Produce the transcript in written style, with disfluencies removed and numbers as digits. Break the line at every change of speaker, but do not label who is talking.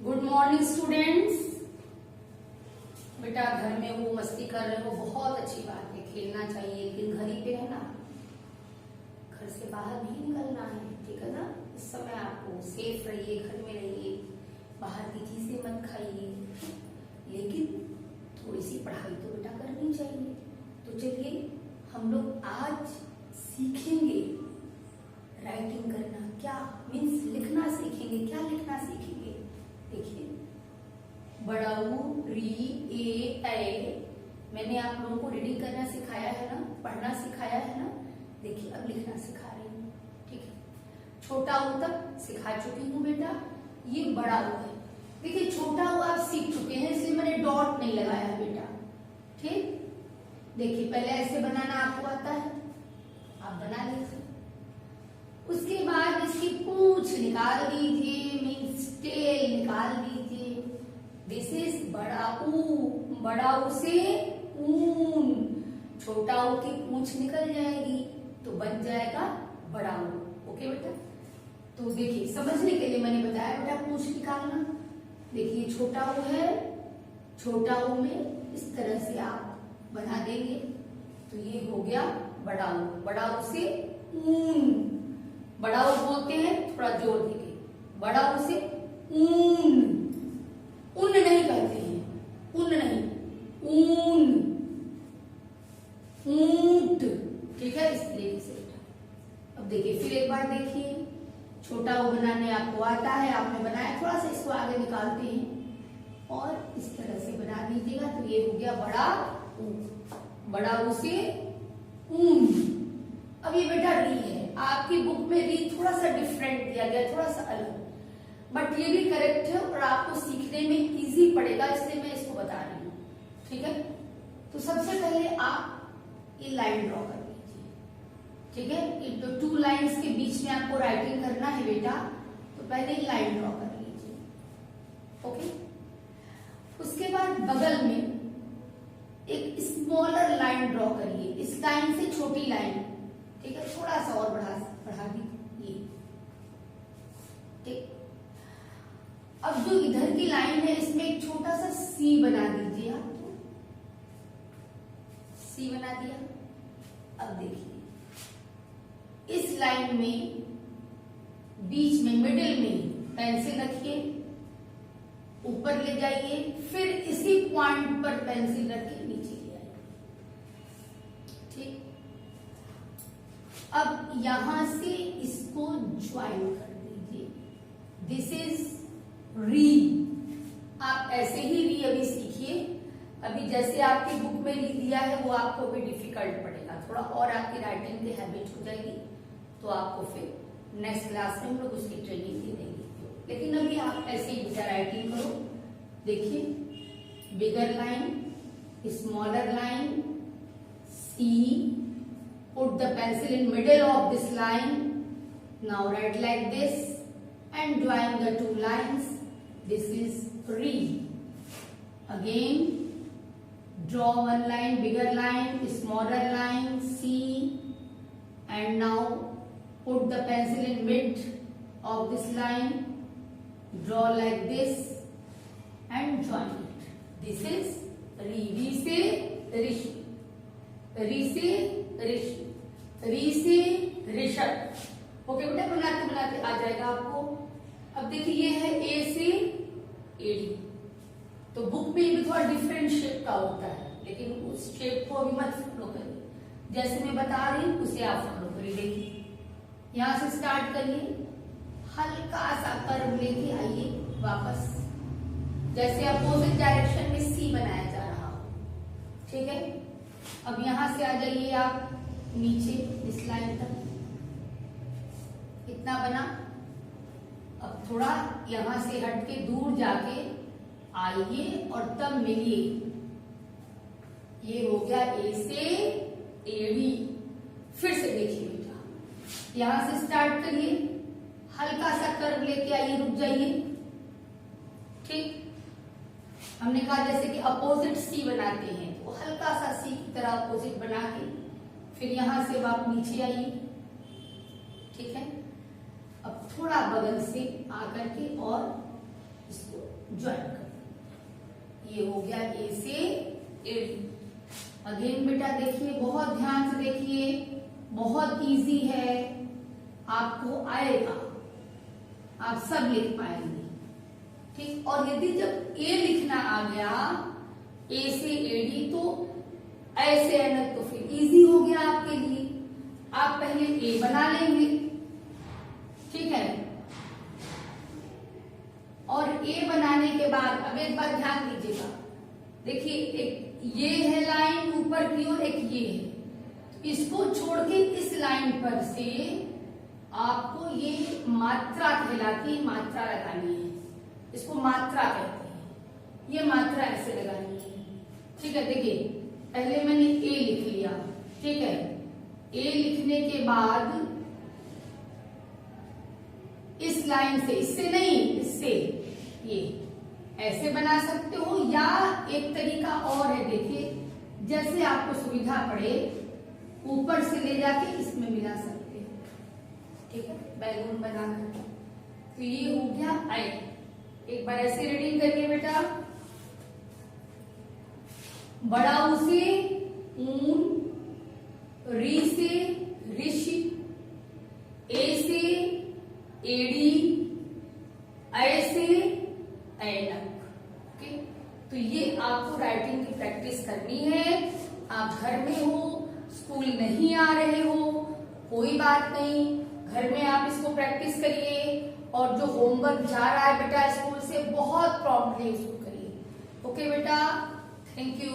Good morning students. बेटा घर में वो मस्ती कर रहे हो, बहुत अच्छी बात है, खेलना चाहिए, लेकिन घर ही पे है ना, घर से बाहर नहीं निकलना है, ठीक है ना। इस समय आपको सेफ रहिए, घर में रहिए, बाहर की चीजें मत खाइए, लेकिन थोड़ी सी पढ़ाई तो बेटा करनी चाहिए। तो चलिए हम लोग आज सीखेंगे राइटिंग करना, क्या मीन्स लिखना सीखेंगे। क्या लिखना सीखेंगे? देखिए, बड़ा ऊ, री, ए, मैंने आप लोगों को रीडिंग करना सिखाया है ना, पढ़ना सिखाया है ना। देखिए अब लिखना सिखा रही हूँ, ठीक है। छोटा ऊ तक सिखा चुकी हूँ बेटा, ये बड़ा ऊ है। देखिए छोटा ऊ आप सीख चुके हैं, इसलिए मैंने डॉट नहीं लगाया बेटा, ठीक। देखिए पहले ऐसे बनाना आपको आता है, आप बना लीजिए। उसके बाद इसकी पूंछ निकाल दीजिए, मीन्स टेल निकाल दीजिए। दिस इज बड़ा ऊ, बड़ा ऊ से ऊन, छोटा ऊ की पूंछ निकल जाएगी तो बन जाएगा बड़ा ऊ। ओके बेटा, तो देखिए समझने के लिए मैंने बताया बेटा पूंछ निकालना। देखिए छोटा ऊ है, छोटा ऊ में इस तरह से आप बना देंगे तो ये हो गया बड़ा ऊ। बड़ा ऊ से ऊन, बड़ा ऊ बोलते हैं, थोड़ा जोर देंगे, बड़ा ऊ से ऊन, उन नहीं कहते हैं, उन नहीं, ऊन, ऊंट, ठीक है, इस तरीके से। अब देखिए फिर एक बार देखिए, छोटा ऊ बनाने आपको आता है, आपने बनाया, थोड़ा सा इसको आगे निकालते हैं और इस तरह से बना दीजिएगा तो ये हो गया बड़ा ऊ। बड़ा ऊ से ऊन। अब ये बेटा री है, आपकी बुक में री थोड़ा सा डिफरेंट दिया गया, थोड़ा सा अलग, बट ये भी करेक्ट है और आपको सीखने में इजी पड़ेगा, इसलिए मैं इसको बता रही हूँ, ठीक है। तो सबसे पहले आप ये लाइन ड्रॉ कर लीजिए, ठीक है। तो टू लाइंस के बीच में आपको राइटिंग करना है बेटा, तो पहले ये लाइन ड्रॉ कर लीजिए, ओके। उसके बाद बगल में एक स्मॉलर लाइन ड्रॉ करिए, इस लाइन से छोटी लाइन, ठीक है, थोड़ा सा और बढ़ा दीजिए, ठीक। अब जो इधर की लाइन है इसमें एक छोटा सा सी बना दीजिए आप, तो सी बना दिया। अब देखिए इस लाइन में बीच में मिडिल में पेंसिल रखिए, ऊपर ले जाइए, फिर इसी पॉइंट पर पेंसिल रख के नीचे ले आइए, ठीक। अब यहां से इसको ज्वाइन कर दीजिए, दिस इज री। आप ऐसे ही री अभी सीखिए, अभी जैसे आपकी बुक में री दिया है वो आपको भी डिफिकल्ट पड़ेगा, थोड़ा और आपकी राइटिंग की हैबिट हो जाएगी, तो आपको फिर नेक्स्ट क्लास में हम लोग उसकी ट्रेनिंग दे देंगे। लेकिन अभी आप ऐसे ही बेटा राइटिंग करो। देखिए bigger line, smaller line, see, put the pencil in middle of this line, now write like this and join the two lines, this is re. Again draw one line, bigger line, smaller line, C, and now put the pencil in mid of this line, draw like this and join it, this is re. Re से ऋषि, री से ऋषि, री से Rishabh. Okay बेटा, बनाते बनाते आ जाएगा आपको। अब देखिए ये है ए से एडी, तो बुक में भी थोड़ा डिफरेंट शेप का होता है, लेकिन उस शेप को अभी मत फॉलो करिए, जैसे मैं बता रही हूँ उसे आप फॉलो करिए। देखिए यहां से स्टार्ट करिए, हल्का सा कर्व लेके आइए वापस, जैसे अपोजिट डायरेक्शन में सी बनाया जा रहा हो, ठीक है। अब यहां से आ जाइए आप नीचे इस लाइन तक, इतना बना। अब थोड़ा यहां से हट के दूर जाके आइए और तब मिलिए, ये हो गया ए से एडी। फिर से देखिए बेटा, यहां से स्टार्ट करिए, हल्का सा कर्व लेके आइए, रुक जाइए, ठीक। हमने कहा जैसे कि अपोजिट सी बनाते हैं, तो हल्का सा सी की तरह अपोजिट बना के फिर यहां से आप नीचे आइए, ठीक है। अब थोड़ा बगल से आकर के और इसको ज्वाइन कर दो। ये हो गया ए से एडी। अगेन बेटा देखिए, बहुत ध्यान से देखिए, बहुत इजी है, आपको आएगा, आप सब लिख पाएंगे। ठीक, और यदि जब ए लिखना आ गया, ए से एडी, तो ऐसे एनक, तो फिर इजी हो गया आपके लिए। आप पहले ए बना लेंगे, ठीक है, और ए बनाने के बाद अब एक बार ध्यान दीजिएगा, देखिए एक ये है लाइन ऊपर की ओर, एक ये है, इसको छोड़ के इस लाइन पर से आपको ये मात्रा कहलाती है, मात्रा लगानी है, इसको मात्रा कहते हैं। ये मात्रा ऐसे लगानी है, ठीक है। देखिए पहले मैंने ए लिख लिया, ठीक है, ए लिखने के बाद इस लाइन से, इससे नहीं, इससे ये ऐसे बना सकते हो, या एक तरीका और है, देखिए जैसे आपको सुविधा पड़े ऊपर से ले जाके इसमें मिला सकते हो, ठीक है, बैलून बनाकर। तो ये हो गया आई। एक बार ऐसे रीडिंग करिए बेटा, बड़ा ऊ से ऊन, री से ऋषि, ए से एडी, ऐ से ऐनक। ओके, तो ये आपको राइटिंग की प्रैक्टिस करनी है। आप घर में हो, स्कूल नहीं आ रहे हो, कोई बात नहीं, घर में आप इसको प्रैक्टिस करिए, और जो होमवर्क जा रहा है बेटा स्कूल से, बहुत प्रॉम्प्टली उसको करिए। ओके बेटा, थैंक यू।